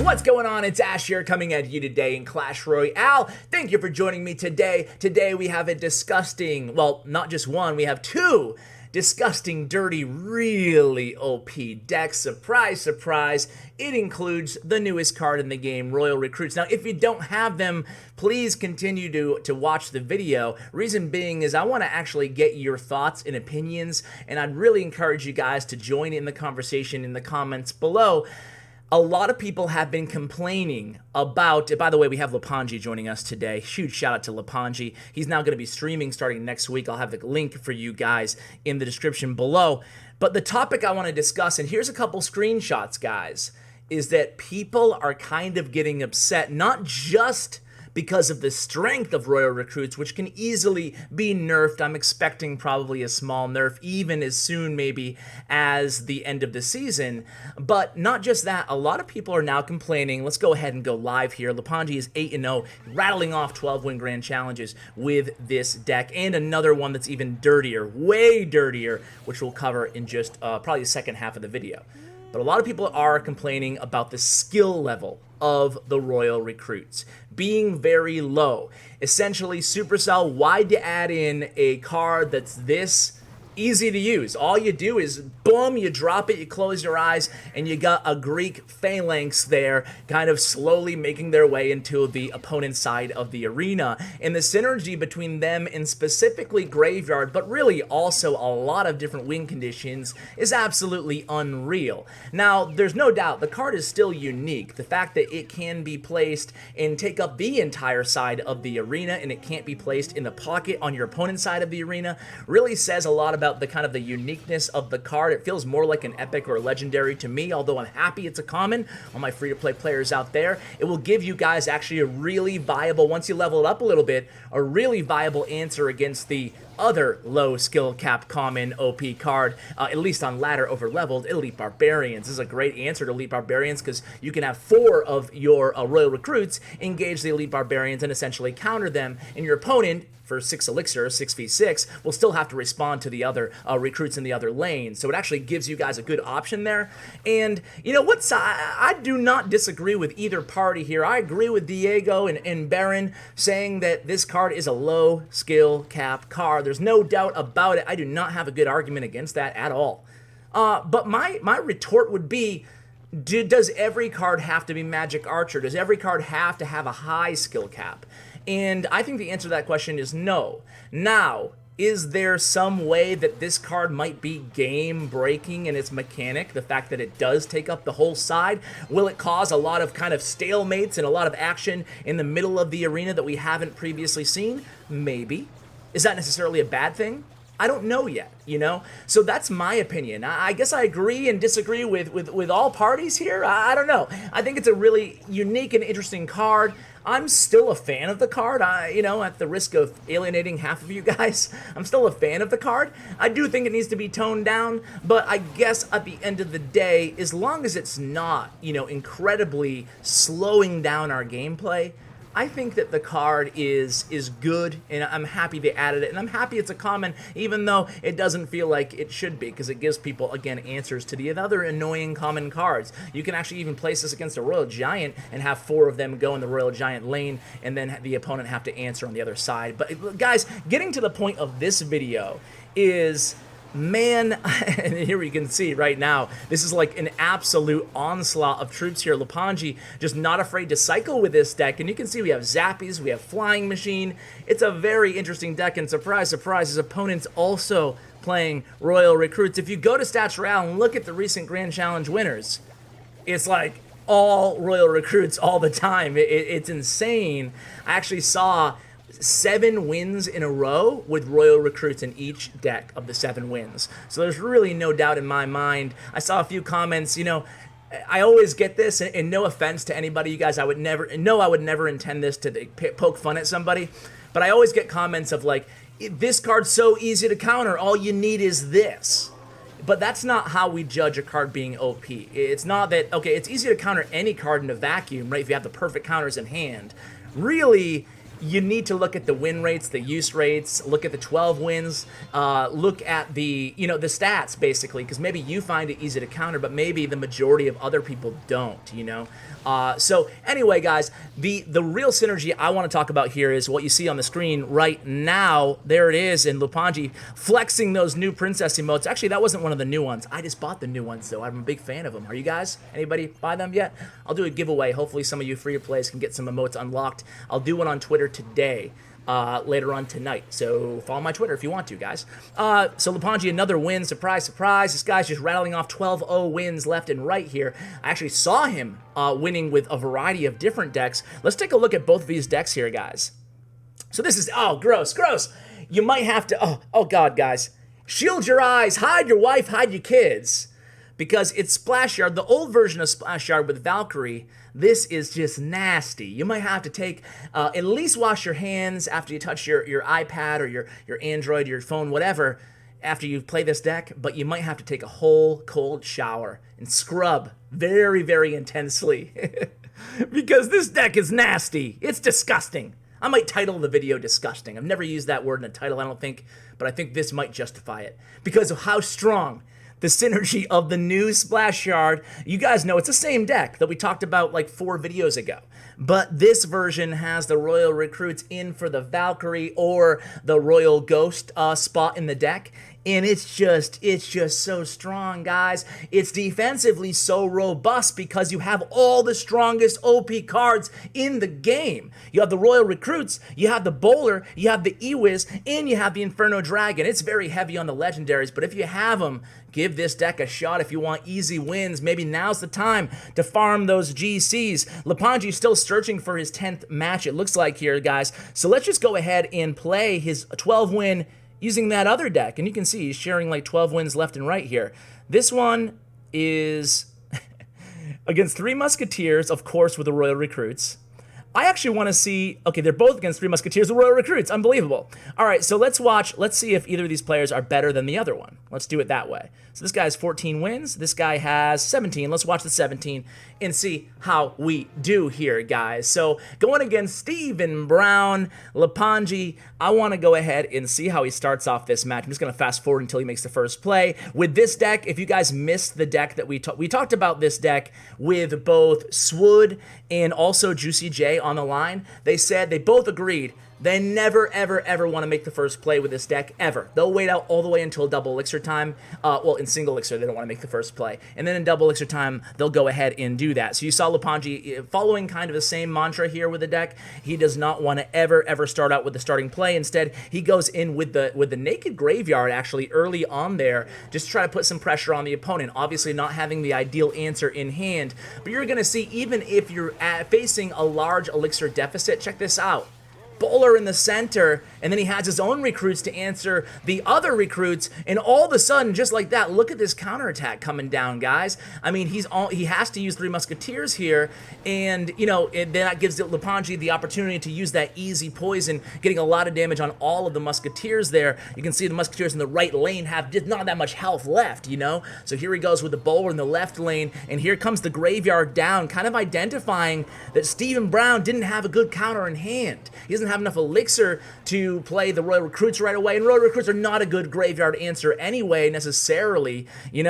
What's going on? It's Ash here coming at you today in Clash Royale. Thank you for joining me today. Today we have a disgusting, well, not just one, we have two disgusting, dirty, really OP decks. Surprise, surprise. It includes the newest card in the game, Royale Recruits. Now, if you don't have them, please continue to watch the video. Reason being is I want to actually get your thoughts and opinions, and I'd really encourage you guys to join in the conversation in the comments below. A lot of people have been complaining about, by the way, we have Loupanji joining us today. Huge shout out to Loupanji. He's now going to be streaming starting next week. I'll have the link for you guys in the description below. But the topic I want to discuss, and here's a couple screenshots, guys, is that people are kind of getting upset, not just because of the strength of Royale Recruits, which can easily be nerfed. I'm expecting probably a small nerf, even as soon maybe as the end of the season. But not just that, a lot of people are now complaining. Let's go ahead and go live here. Loupanji is 8-0, rattling off 12-win grand challenges with this deck, and another one that's even dirtier, way dirtier, which we'll cover in just probably the second half of the video. But a lot of people are complaining about the skill level of the Royale Recruits being very low. Essentially, Supercell, why'd you add in a card that's this easy to use? All you do is, boom, you drop it, you close your eyes, and you got a Greek phalanx there kind of slowly making their way into the opponent's side of the arena. And the synergy between them and specifically Graveyard, but really also a lot of different win conditions, is absolutely unreal. Now, there's no doubt the card is still unique. The fact that it can be placed and take up the entire side of the arena, and it can't be placed in the pocket on your opponent's side of the arena, really says a lot about the kind of the uniqueness of the card. It feels more like an epic or a legendary to me, although I'm happy it's a common. All my free-to-play players out there, it will give you guys actually a really viable, once you level it up a little bit, a really viable answer against the other low skill cap common OP card, at least on ladder over leveled, Elite Barbarians. This is a great answer to Elite Barbarians because you can have 4 of your Royale Recruits engage the Elite Barbarians and essentially counter them, and your opponent, for 6 elixir, 6v6, will still have to respond to the other recruits in the other lane. So it actually gives you guys a good option there. And you know what? I do not disagree with either party here. I agree with Diego and Bren saying that this card is a low skill cap card. There's no doubt about it. I do not have a good argument against that at all. But my retort would be, does every card have to be Magic Archer? Does every card have to have a high skill cap? And I think the answer to that question is no. Now, is there some way that this card might be game-breaking in its mechanic? The fact that it does take up the whole side? Will it cause a lot of kind of stalemates and a lot of action in the middle of the arena that we haven't previously seen? Maybe. Is that necessarily a bad thing? I don't know yet, you know? So that's my opinion. I guess I agree and disagree with all parties here. I don't know. I think it's a really unique and interesting card. I'm still a fan of the card. You know, at the risk of alienating half of you guys, I'm still a fan of the card. I do think it needs to be toned down, but I guess at the end of the day, as long as it's not, you know, incredibly slowing down our gameplay, I think that the card is good, and I'm happy they added it, and I'm happy it's a common, even though it doesn't feel like it should be, because it gives people, again, answers to the other annoying common cards. You can actually even place this against a Royal Giant and have 4 of them go in the Royal Giant lane, and then the opponent have to answer on the other side. But guys, getting to the point of this video is, man, and here you can see right now, this is like an absolute onslaught of troops here. Loupanji just not afraid to cycle with this deck, and you can see we have Zappies, we have Flying Machine. It's a very interesting deck, and surprise, surprise, his opponent's also playing Royale Recruits. If you go to Stats Royale and look at the recent Grand Challenge winners, it's like all Royale Recruits all the time. It's insane. I actually saw 7 wins in a row with Royale Recruits in each deck of the 7 wins. So there's really no doubt in my mind. I saw a few comments, you know, I always get this, and no offense to anybody, you guys, I would never intend this to poke fun at somebody, but I always get comments of like, this card's so easy to counter, all you need is this. But that's not how we judge a card being OP. It's not that, okay, it's easy to counter any card in a vacuum, right, if you have the perfect counters in hand. Really, you need to look at the win rates, the use rates, look at the 12 wins, look at the, the stats basically, because maybe you find it easy to counter, but maybe the majority of other people don't, So anyway, guys, the real synergy I want to talk about here is what you see on the screen right now. There it is in Loupanji, flexing those new princess emotes. Actually, that wasn't one of the new ones. I just bought the new ones, though. I'm a big fan of them. Are you guys? Anybody buy them yet? I'll do a giveaway. Hopefully some of you free-to-plays can get some emotes unlocked. I'll do one on Twitter today. Later on tonight. So follow my Twitter if you want to, guys. So Loupanji, another win. Surprise, surprise. This guy's just rattling off 12-0 wins left and right here. I actually saw him winning with a variety of different decks. Let's take a look at both of these decks here, guys. So this is, gross. You might have to, oh God, guys. Shield your eyes, hide your wife, hide your kids. Because it's Splashyard, the old version of Splashyard with Valkyrie. This is just nasty. You might have to take, at least wash your hands after you touch your iPad or your Android, your phone, whatever, after you play this deck, but you might have to take a whole cold shower and scrub very, very intensely. Because this deck is nasty. It's disgusting. I might title the video disgusting. I've never used that word in a title, I don't think, but I think this might justify it. Because of how strong the synergy of the new Splashyard. You guys know it's the same deck that we talked about like 4 videos ago. But this version has the Royal Recruits in for the Valkyrie or the Royal Ghost spot in the deck. And it's just so strong, guys. It's defensively so robust because you have all the strongest OP cards in the game. You have the Royal Recruits, you have the Bowler, you have the Ewiz, and you have the Inferno Dragon. It's very heavy on the legendaries, but if you have them, give this deck a shot if you want easy wins. Maybe now's the time to farm those GCs. Loupanji is still searching for his 10th match, it looks like here, guys. So let's just go ahead and play his 12-win using that other deck, and you can see he's sharing like 12 wins left and right here. This one is against 3 Musketeers, of course, with the Royal Recruits. I actually want to see, okay, they're both against 3 Musketeers, the Royal Recruits, unbelievable. All right, so let's see if either of these players are better than the other one. Let's do it that way. So this guy has 14 wins, this guy has 17. Let's watch the 17 and see how we do here, guys. So going against Stephen Brown, Loupanji, I want to go ahead and see how he starts off this match. I'm just going to fast forward until he makes the first play. With this deck, if you guys missed the deck that we talked about this deck with both Swood and also Juicy J on the line, they said they both agreed they never, ever, ever want to make the first play with this deck, ever. They'll wait out all the way until double elixir time. Well, in single elixir, they don't want to make the first play. And then in double elixir time, they'll go ahead and do that. So you saw Loupanji following kind of the same mantra here with the deck. He does not want to ever, ever start out with the starting play. Instead, he goes in with the naked graveyard, actually, early on there, just to try to put some pressure on the opponent. Obviously, not having the ideal answer in hand. But you're going to see, even if you're facing a large elixir deficit, check this out. Bowler in the center, and then he has his own recruits to answer the other recruits, and all of a sudden, just like that, look at this counterattack coming down, guys. I mean, he has to use 3 Musketeers here, and, then that gives Loupanji the opportunity to use that easy poison, getting a lot of damage on all of the Musketeers there. You can see the Musketeers in the right lane have just not that much health left, So here he goes with the Bowler in the left lane, and here comes the Graveyard down, kind of identifying that Stephen Brown didn't have a good counter in hand. He doesn't have enough elixir to play the Royal Recruits right away, and Royal Recruits are not a good graveyard answer anyway, necessarily,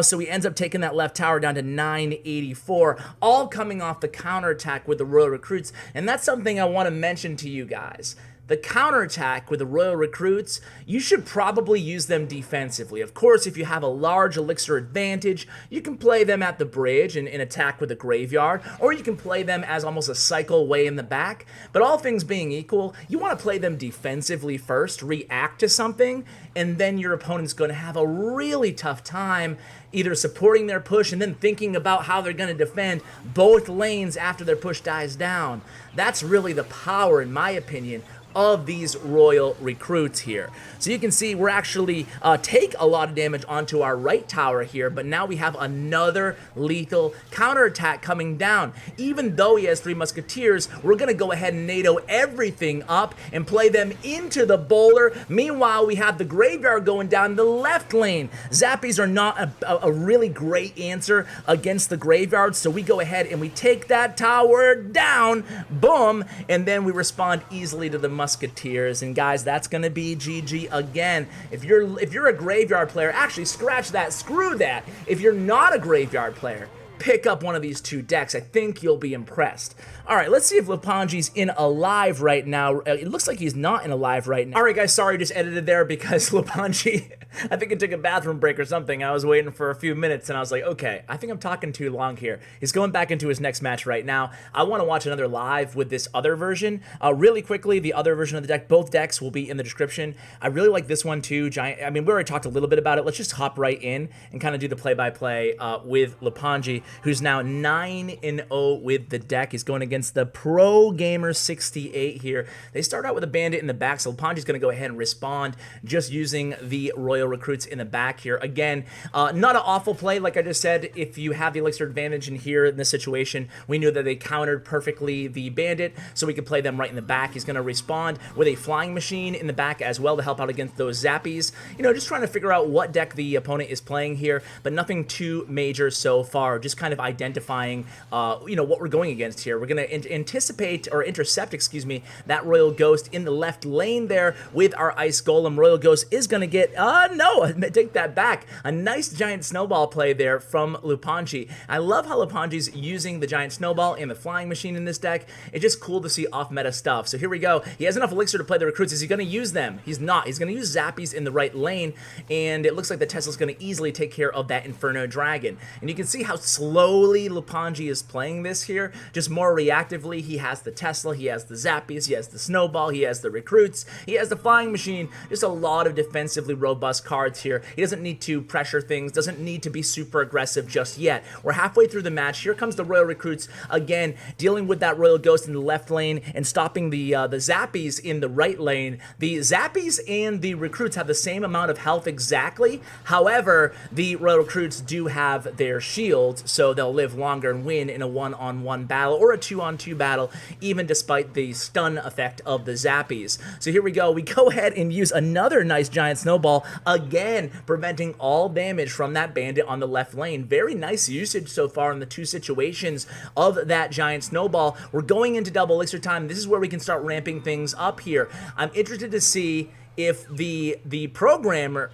so he ends up taking that left tower down to 984, all coming off the counterattack with the Royal Recruits, and that's something I want to mention to you guys. The counterattack with the Royal Recruits, you should probably use them defensively. Of course, if you have a large elixir advantage, you can play them at the bridge and attack with the graveyard, or you can play them as almost a cycle way in the back. But all things being equal, you want to play them defensively first, react to something, and then your opponent's going to have a really tough time either supporting their push and then thinking about how they're going to defend both lanes after their push dies down. That's really the power, in my opinion, of these Royal Recruits here. So you can see we're actually take a lot of damage onto our right tower here, but now we have another lethal counterattack coming down. Even though he has 3 Musketeers, we're going to go ahead and NATO everything up and play them into the bowler. Meanwhile, we have the Graveyard going down the left lane. Zappies are not a really great answer against the Graveyard, so we go ahead and we take that tower down, boom, and then we respond easily to the Musketeers. And guys, that's gonna be GG again. If you're a Graveyard player, actually scratch that, screw that. If you're not a Graveyard player, pick up one of these 2 decks. I think you'll be impressed. All right, let's see if Loupanji's in Alive right now. It looks like he's not in Alive right now. All right, guys, sorry, just edited there because Loupanji, I think he took a bathroom break or something. I was waiting for a few minutes, and I was like, okay, I think I'm talking too long here. He's going back into his next match right now. I want to watch another live with this other version. Really quickly, the other version of the deck, both decks will be in the description. I really like this one too. Giant. I mean, we already talked a little bit about it. Let's just hop right in and kind of do the play-by-play with Loupanji, who's now 9-0 with the deck. He's going against the Pro Gamer 68 here. They start out with a Bandit in the back, so Loupanji's going to go ahead and respond just using the Royal Recruits in the back here. Again, not an awful play, like I just said. If you have the Elixir advantage in here in this situation, we knew that they countered perfectly the Bandit, so we could play them right in the back. He's going to respond with a Flying Machine in the back as well to help out against those Zappies. You know, just trying to figure out what deck the opponent is playing here, but nothing too major so far. Just kind of identifying, you know, what we're going against here. We're going to anticipate or intercept, excuse me, that Royal Ghost in the left lane there with our Ice Golem. Royal Ghost is going to get, no, take that back. A nice giant snowball play there from Loupanji. I love how Loupanji's using the giant snowball and the Flying Machine in this deck. It's just cool to see off-meta stuff. So here we go. He has enough Elixir to play the Recruits. Is he going to use them? He's not. He's going to use Zappies in the right lane, and it looks like the Tesla's going to easily take care of that Inferno Dragon. And you can see how slowly Loupanji is playing this here, just more reactively. He has the Tesla, he has the Zappies, he has the Snowball, he has the Recruits, he has the Flying Machine. Just a lot of defensively robust cards here. He doesn't need to pressure things, doesn't need to be super aggressive just yet. We're halfway through the match. Here comes the Royal Recruits again, dealing with that Royal Ghost in the left lane and stopping the Zappies in the right lane. The Zappies and the Recruits have the same amount of health exactly. However, the Royal Recruits do have their shield, so they'll live longer and win in a 1-on-1 battle or a 2-on-2 battle, even despite the stun effect of the Zappies. So here we go. We go ahead and use another nice giant snowball, again preventing all damage from that Bandit on the left lane. Very nice usage so far in the 2 situations of that giant snowball. We're going into double elixir time. This is where we can start ramping things up here. I'm interested to see if the programmer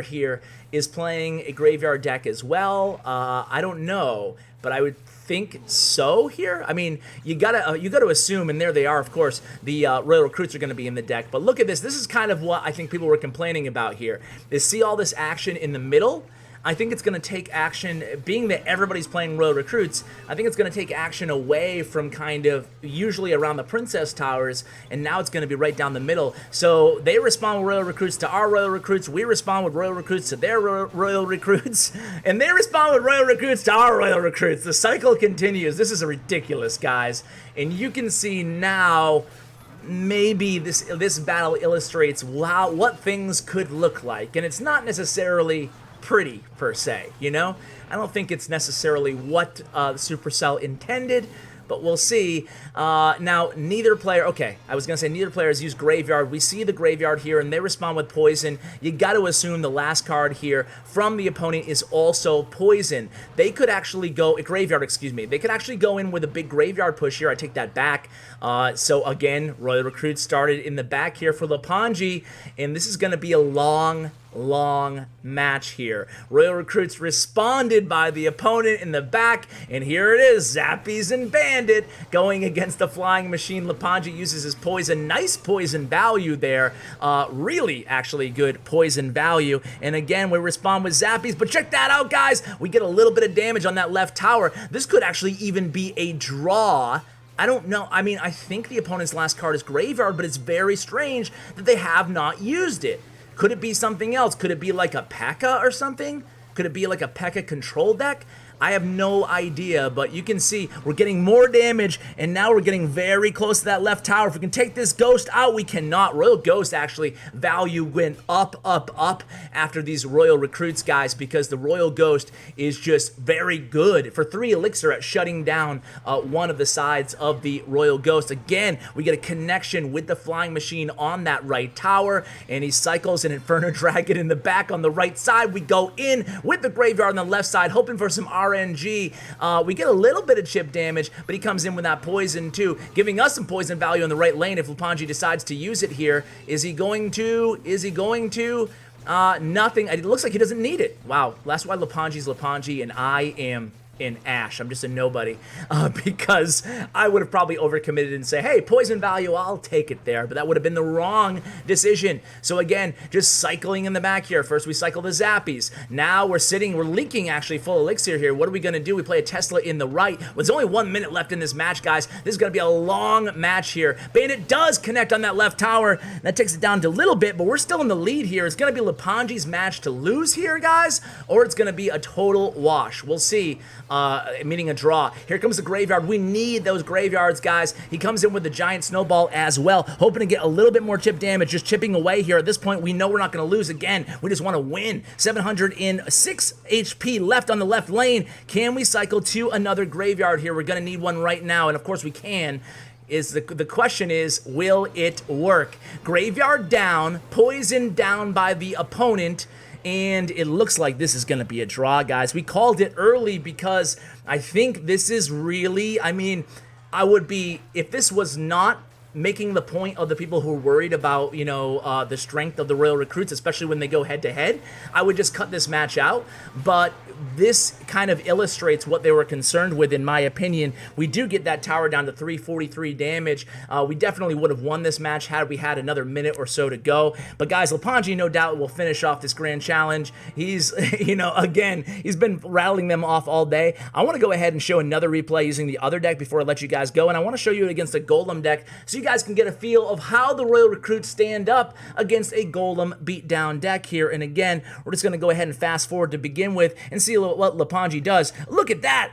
here is playing a Graveyard deck as well. I don't know, but I would think so here. I mean, you gotta assume, and there they are, of course, the Royal Recruits are gonna be in the deck. But look at this. This is kind of what I think people were complaining about here, is see all this action in the middle? I think it's going to take action, being that everybody's playing Royal Recruits, I think it's going to take action away from kind of usually around the Princess Towers, and now it's going to be right down the middle. So they respond with Royal Recruits to our Royal Recruits, we respond with Royal Recruits to their Royal Recruits, and they respond with Royal Recruits to our Royal Recruits. The cycle continues. This is ridiculous, guys. And you can see now, maybe this battle illustrates what things could look like, and it's not necessarily pretty per se, you know? I don't think it's necessarily what Supercell intended, but we'll see. Now, neither player, okay, I was gonna say neither player has used Graveyard. We see the Graveyard here, and they respond with Poison. You gotta assume the last card here from the opponent is also Poison. They could actually go, Graveyard, excuse me, they could actually go in with a big Graveyard push here. I take that back. So again, Royal Recruits started in the back here for Loupanji, and this is gonna be a long match here. Royal Recruits responded by the opponent in the back, and here it is, Zappies and Bandit going against the Flying Machine. Loupanji uses his poison, nice poison value there, really actually good poison value, and again we respond with Zappies, but check that out, guys, we get a little bit of damage on that left tower. This could actually even be a draw. I don't know. I mean, I think the opponent's last card is Graveyard, but it's very strange that they have not used it. Could it be something else? Could it be like a P.E.K.K.A. or something? Could it be like a P.E.K.K.A. control deck? I have no idea, but you can see we're getting more damage, and now we're getting very close to that left tower. If we can take this ghost out, we cannot. Royal Ghost actually value went up after these Royal Recruits, guys, because the Royal Ghost is just very good for 3 elixir at shutting down one of the sides of the Royal Ghost. Again, we get a connection with the Flying Machine on that right tower, and he cycles an Inferno Dragon in the back on the right side. We go in with the Graveyard on the left side, hoping for some RNG. We get a little bit of chip damage, but he comes in with that poison too, giving us some poison value in the right lane if Loupanji decides to use it here. Is he going to? Nothing. It looks like he doesn't need it. Wow, that's why Loupanji's Loupanji and I am in Ash. I'm just a nobody because I would have probably overcommitted and say, hey, poison value, I'll take it there, but that would have been the wrong decision. So again, just cycling in the back here. First we cycle the Zappies. Now we're leaking actually full elixir here. What are we gonna do? We play a Tesla in the right. There's only 1 minute left in this match, guys. This is gonna be a long match here. Bandit does connect on that left tower. That takes it down to a little bit, but we're still in the lead here. It's gonna be Loupanji's match to lose here, guys, or it's gonna be a total wash. We'll see. Meaning a draw. Here comes the Graveyard. We need those Graveyards, guys. He comes in with the giant snowball as well, hoping to get a little bit more chip damage, just chipping away here. At this point, we know we're not going to lose again. We just want to win. 706 HP left on the left lane. Can we cycle to another Graveyard here? We're going to need one right now, and of course we can. The question is, will it work? Graveyard down, poison down by the opponent, and it looks like this is going to be a draw, guys. We called it early because I think this is really, I mean, I would be, if this was not making the point of the people who are worried about, you know, the strength of the Royal Recruits, especially when they go head-to-head, I would just cut this match out. But this kind of illustrates what they were concerned with, in my opinion. We do get that tower down to 343 damage. We definitely would have won this match had we had another minute or so to go. But guys, Loupanji no doubt will finish off this grand challenge. He's, you know, again, he's been rattling them off all day. I want to go ahead and show another replay using the other deck before I let you guys go, and I want to show you against a Golem deck so you guys can get a feel of how the Royal Recruits stand up against a Golem beatdown deck here. And again, we're just going to go ahead and fast forward to begin with and see what Loupanji does. Look at that.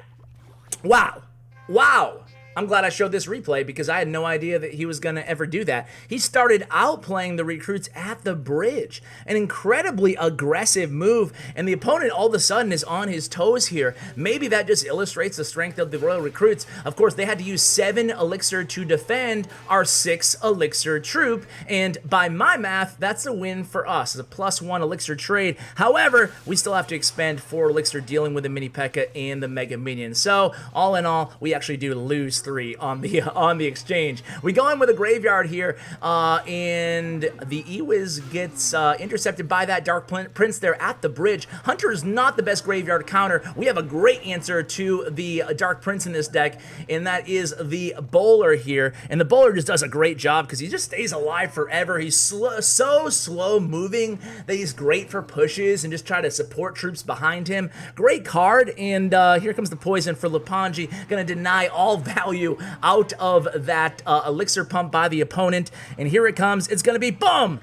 Wow. Wow. I'm glad I showed this replay because I had no idea that he was going to ever do that. He started out playing the Recruits at the bridge. An incredibly aggressive move, and the opponent all of a sudden is on his toes here. Maybe that just illustrates the strength of the Royal Recruits. Of course, they had to use 7 elixir to defend our 6 elixir troop, and by my math, that's a win for us. It's a +1 elixir trade. However, we still have to expend 4 elixir dealing with the Mini P.E.K.K.A. and the Mega Minion. So, all in all, we actually do lose 3 on the exchange. We go in with a Graveyard here, and the Ewiz gets intercepted by that Dark Prince there at the bridge. Hunter is not the best Graveyard counter. We have a great answer to the Dark Prince in this deck, and that is the Bowler here. And the Bowler just does a great job because he just stays alive forever. He's so slow moving that he's great for pushes and just try to support troops behind him. Great card, and here comes the poison for Loupanji. Gonna deny all value out of that elixir pump by the opponent, and here it comes. It's gonna be boom.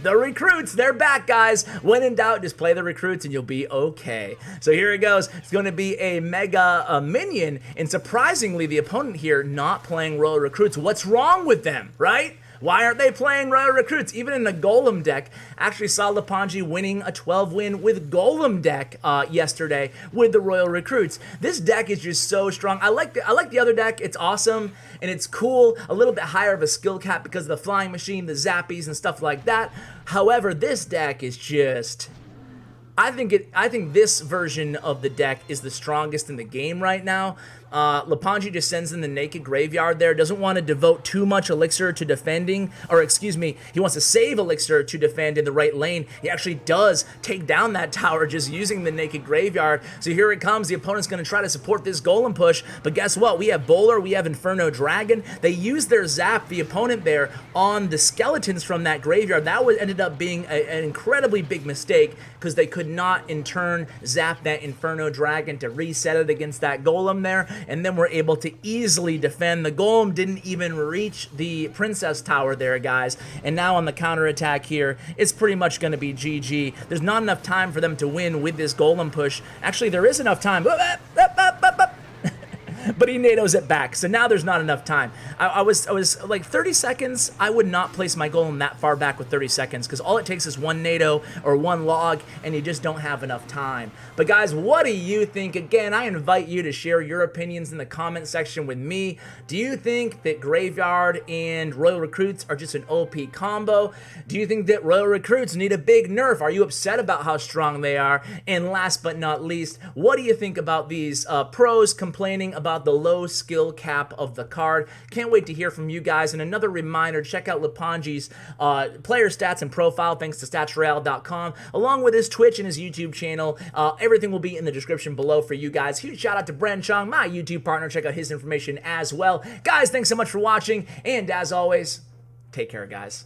The Recruits, they're back, guys. When in doubt, just play the Recruits and you'll be okay. So here it goes. It's going to be a Mega Minion, and surprisingly, the opponent here not playing Royal Recruits. What's wrong with them, right? Why aren't they playing Royal Recruits? Even in the Golem deck, actually saw Loupanji winning a 12 win with Golem deck yesterday with the Royal Recruits. This deck is just so strong. I like the other deck. It's awesome and it's cool. A little bit higher of a skill cap because of the Flying Machine, the Zappies, and stuff like that. However, this deck is just... I think this version of the deck is the strongest in the game right now. Loupanji just sends in the naked Graveyard there. Doesn't want to devote too much elixir to defending, or excuse me, he wants to save elixir to defend in the right lane. He actually does take down that tower just using the naked Graveyard. So here it comes. The opponent's going to try to support this Golem push, but guess what? We have Bowler, we have Inferno Dragon. They use their zap, the opponent there, on the skeletons from that Graveyard. That ended up being an incredibly big mistake because they could not in turn zap that Inferno Dragon to reset it against that Golem there. and then we're able to easily defend. The golem didn't even reach the princess tower there, guys, and now on the counterattack here, it's pretty much going to be GG. There's not enough time for them to win with this golem push. Actually, there is enough time. But he NATOs it back, so now there's not enough time. I was like 30 seconds. I would not place my golem that far back with 30 seconds, because all it takes is one NATO or one log, and you just don't have enough time. But guys, what do you think? Again, I invite you to share your opinions in the comment section with me. Do you think that Graveyard and Royal Recruits are just an OP combo? Do you think that Royal Recruits need a big nerf? Are you upset about how strong they are? And last but not least, what do you think about these pros complaining about the low skill cap of the card? Can't wait to hear from you guys. And another reminder, check out Loupanji's player stats and profile, thanks to statsroyale.com, along with his Twitch and his YouTube channel. Everything will be in the description below for you guys. Huge shout out to Bren Chong, my YouTube partner. Check out his information as well. Guys, thanks so much for watching, and as always, take care, guys.